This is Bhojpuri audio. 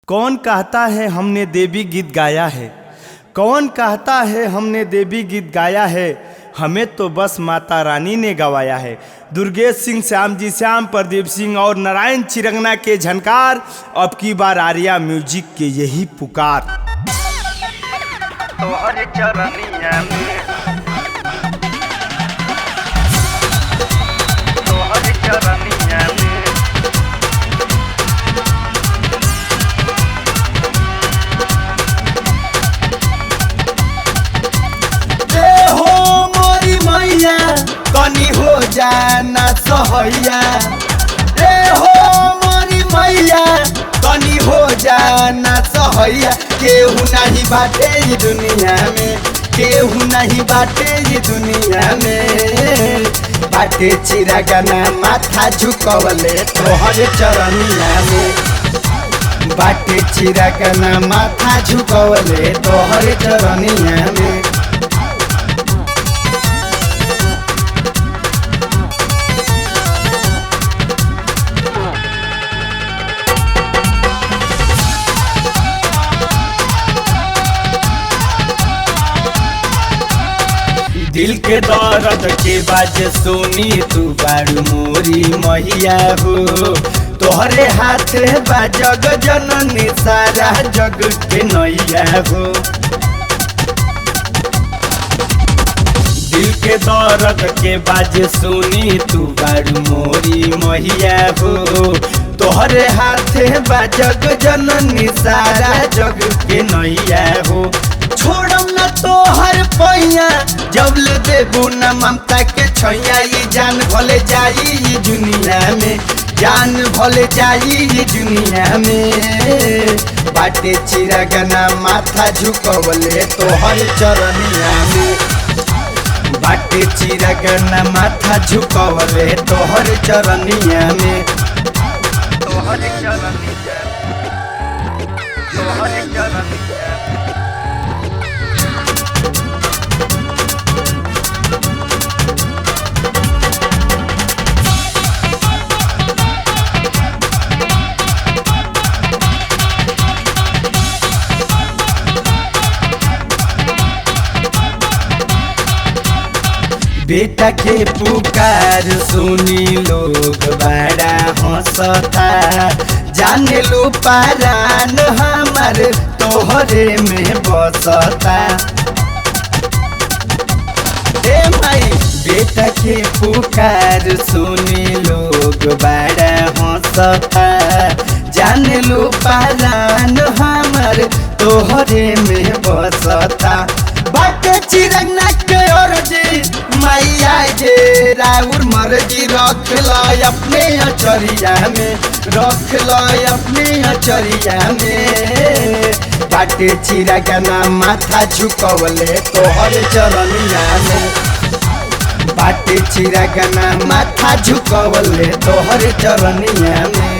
कौन कहता है हमने देवी गीत गाया है, कौन कहता है हमने देवी गीत गाया है, हमें तो बस माता रानी ने गवाया है। दुर्गेश सिंह, श्याम जी श्याम, प्रदीप सिंह और नारायण चिरंगना के झनकार, अब की बार आर्या म्यूजिक के यही पुकार। तोहरे चरनिया में, तोहरे चरनिया में कनी हो जाना सहैया, रे हो मोरी मैया कनी हो जाना सहैया। केहू नहीं बाटे ये दुनिया में, केहू नहीं बाटे ये दुनिया में। बाटे चिरगना माथा झुकवले तोहरे चरनिया में, बाटे चिरगना माथा झुकवले तोहरे चरनिया में। दिल के दर्द के बाज सोनी तू बारू मोरी मैया हो, तोहरे हाथ बा जग जननी सारा जग के नैया हो। दिल के दर्द के बाज सोनी तू बारू मोरी मैया हो, तोहरे हाथ बा जग जननी सारा जग के नैया हो। छोड़म न तोहर पैया जब ले देबू न ममता के छैया। ये जान भले जाई ये दुनिया में, जान भले जाई ये दुनिया में। बाटे चिरगना माथा झुकवले तोहर चरनिया में, बाटे चिरगना माथा झुकवले तोहर चरनिया में। तोहरे चरनिया, तोहरे चरनिया बेटा के पुकार सुनी लोग बड़ा हंसता। जाने लो पारान हमार तोहरे में बसता। ए माई बेटा के पुकार सुनी लोग बड़ा हंसता। जाने लो पारान हमार तोहरे में बसता। बाटे चिरंगना के औरजी मैया जे राउर मर्जी, रख लो अपने अचरिया में, रख लो अपने अचरिया में। बाटे चिरगना माथा झुकवले तोहर चरनिया में, बाटे चिरगना माथा झुकवले तोहर चरनिया में।